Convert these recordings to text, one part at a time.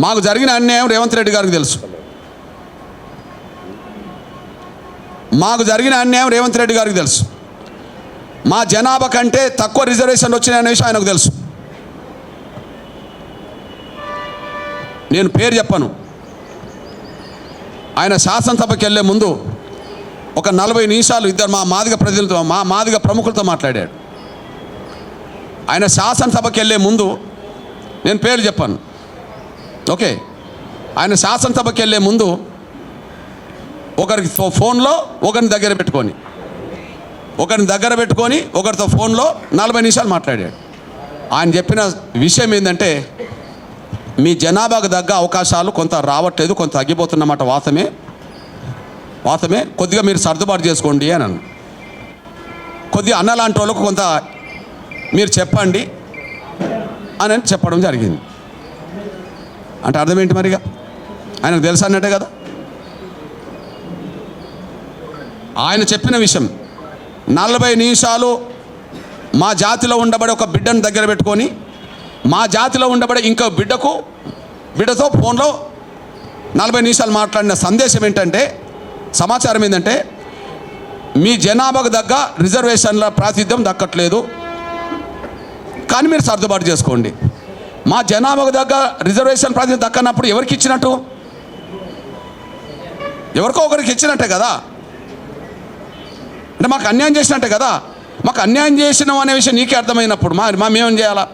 మాకు జరిగిన అన్యాయం రేవంత్ రెడ్డి గారికి తెలుసు. మాకు జరిగిన అన్యాయం రేవంత్ రెడ్డి గారికి తెలుసు. మా జనాభా కంటే తక్కువ రిజర్వేషన్లు వచ్చినాయనే విషయం ఆయనకు తెలుసు. నేను పేరు చెప్పను. ఆయన శాసనసభకి వెళ్ళే ముందు ఒక 40 నిమిషాలు ఇద్దరు మా మాదిగ ప్రజలతో, మా మాదిగ ప్రముఖులతో మాట్లాడాడు. ఆయన శాసనసభకి వెళ్ళే ముందు, నేను పేరు చెప్పాను, ఓకే, ఆయన శాసనసభకి వెళ్ళే ముందు ఒకరికి ఫోన్లో ఒకరిని దగ్గర పెట్టుకొని ఒకరితో ఫోన్లో 40 నిమిషాలు మాట్లాడాడు. ఆయన చెప్పిన విషయం ఏంటంటే, మీ జనాభాకు తగ్గ అవకాశాలు కొంత రావట్లేదు, కొంత తగ్గిపోతున్నమాట వాస్తవమే, కొద్దిగా మీరు సర్దుబాటు చేసుకోండి అని అన్నాను. కొద్దిగా అన్నలాంటి వాళ్ళకు కొంత మీరు చెప్పండి అని చెప్పడం జరిగింది. అంటే అర్థం ఏంటి మరిగా? ఆయనకు తెలుసు అన్నట్టే కదా. ఆయన చెప్పిన విషయం 40 నిమిషాలు మా జాతిలో ఉండబడే ఒక బిడ్డను దగ్గర పెట్టుకొని, మా జాతిలో ఉండబడే ఇంకో బిడ్డతో ఫోన్లో 40 నిమిషాలు మాట్లాడిన సందేశం ఏంటంటే, సమాచారం ఏంటంటే, మీ జనాభాకు తగ్గ రిజర్వేషన్ల ప్రాతినిధ్యం దక్కట్లేదు, కానీ మీరు సర్దుబాటు చేసుకోండి. మా జనాభాకు తగ్గ రిజర్వేషన్ ప్రాతినిధ్యం దక్కనప్పుడు ఎవరికి ఇచ్చినట్టు? ఎవరికో ఒకరికి ఇచ్చినట్టే కదా. అంటే మాకు అన్యాయం చేసినట్టే కదా. మాకు అన్యాయం చేసినాం అనే విషయం నీకే అర్థమైనప్పుడు మేమేం చేయాలా?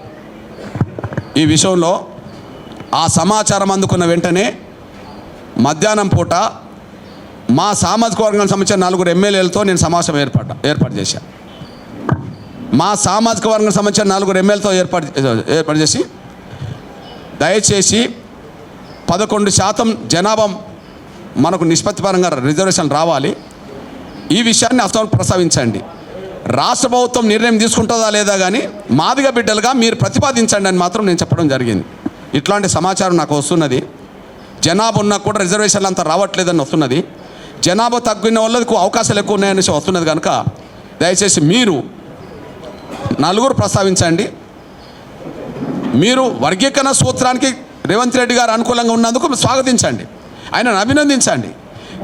ఈ విషయంలో ఆ సమాచారం అందుకున్న వెంటనే మధ్యాహ్నం పూట మా సామాజిక వర్గానికి సంబంధించిన 4 ఎమ్మెల్యేలతో నేను సమావేశం ఏర్పాటు చేశాను. మా సామాజిక వర్గానికి సంబంధించిన 4 ఎమ్మెల్యేలతో ఏర్పాటు చేసి, దయచేసి 11% జనాభా మనకు నిష్పత్తిపరంగా రిజర్వేషన్ రావాలి, ఈ విషయాన్ని అసలు ప్రస్తావించండి. రాష్ట్ర ప్రభుత్వం నిర్ణయం తీసుకుంటుందా లేదా కానీ మాదిగ బిడ్డలుగా మీరు ప్రతిపాదించండి అని మాత్రం నేను చెప్పడం జరిగింది. ఇట్లాంటి సమాచారం నాకు వస్తున్నది. జనాభా ఉన్నా కూడా రిజర్వేషన్లు అంతా రావట్లేదని వస్తున్నది. జనాభా తగ్గిన వాళ్ళకు అవకాశాలు ఎక్కువ ఉన్నాయని వస్తున్నది. కనుక దయచేసి మీరు 4 ప్రస్తావించండి. మీరు వర్గీకరణ సూత్రానికి రేవంత్ రెడ్డి గారు అనుకూలంగా ఉన్నందుకు స్వాగతించండి, ఆయనను అభినందించండి.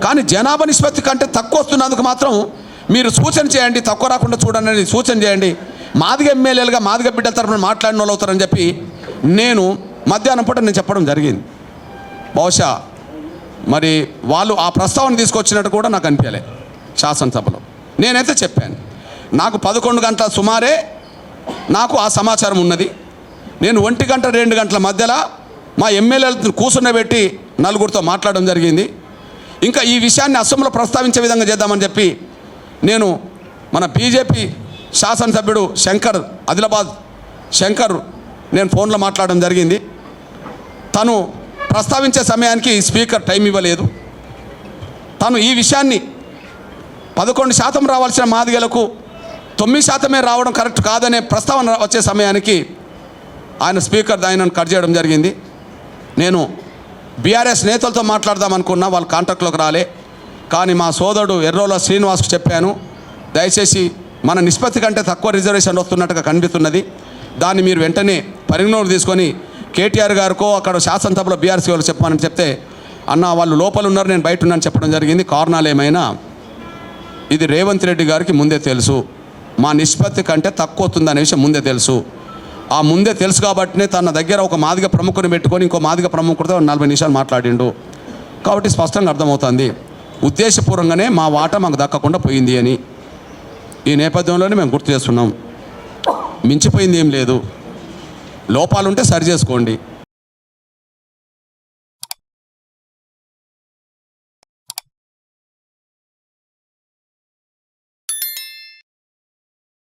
కానీ జనాభా నిష్పత్తి కంటే తక్కువ వస్తున్నందుకు మాత్రం మీరు సూచన చేయండి, తక్కువ రాకుండా చూడండి సూచన చేయండి. మాదిగ ఎమ్మెల్యేలుగా మాదిగ బిడ్డల తరఫున మాట్లాడిన వాళ్ళు అవుతారని చెప్పి నేను మధ్యాహ్నం పూట నేను చెప్పడం జరిగింది. బహుశా మరి వాళ్ళు ఆ ప్రస్తావన తీసుకొచ్చినట్టు కూడా నాకు అనిపించలే శాసనసభలో. నేనైతే చెప్పాను, నాకు 11 గంటల సుమారే నాకు ఆ సమాచారం ఉన్నది. నేను 1 గంట 2 గంటల మధ్యలో మా ఎమ్మెల్యేలను కూర్చున్నబెట్టి 4 మాట్లాడడం జరిగింది. ఇంకా ఈ విషయాన్ని అసెంబ్లీలో ప్రస్తావించే విధంగా చేద్దామని చెప్పి నేను మన బీజేపీ శాసనసభ్యుడు ఆదిలాబాద్ శంకర్ నేను ఫోన్లో మాట్లాడడం జరిగింది. తను ప్రస్తావించే సమయానికి స్పీకర్ టైం ఇవ్వలేదు. తను ఈ విషయాన్ని 11% రావాల్సిన మాదిగలకు 9% రావడం కరెక్ట్ కాదనే ప్రస్తావన వచ్చే సమయానికి స్పీకర్ ఆయనను కట్ చేయడం జరిగింది. నేను బీఆర్ఎస్ నేతలతో మాట్లాడదామనుకున్నా, వాళ్ళు కాంటాక్ట్లోకి రాలే. కానీ మా సోదరుడు ఎర్రోల శ్రీనివాస్కు చెప్పాను, దయచేసి మన నిష్పత్తి కంటే తక్కువ రిజర్వేషన్ వస్తున్నట్టుగా కనిపిస్తున్నది, దాన్ని మీరు వెంటనే పరిగణలోకి తీసుకొని కేటీఆర్ గారికో అక్కడ శాసనసభలో బీఆర్ఎస్ వాళ్ళు చెప్పానని చెప్తే, అన్న వాళ్ళు లోపల ఉన్నారు, నేను బయట ఉన్నాను చెప్పడం జరిగింది. కారణాలు ఏమైనా ఇది రేవంత్ రెడ్డి గారికి ముందే తెలుసు, మా నిష్పత్తి కంటే తక్కువ వస్తుందనే విషయం ముందే తెలుసు. ఆ ముందే తెలుసు కాబట్టినే తన దగ్గర ఒక మాదిగ ప్రముఖుని పెట్టుకొని ఇంకో మాదిగ ప్రముఖుడితో 40 నిమిషాలు మాట్లాడిండు. కాబట్టి స్పష్టంగా అర్థమవుతుంది, ఉద్దేశపూర్వకంగానే మా వాటా మాకు దక్కకుండా పోయింది అని. ఈ నేపథ్యంలోనే మేము గుర్తు చేస్తున్నాం. మించిపోయింది ఏం లేదు, లోపాలుంటే సరి చేసుకోండి.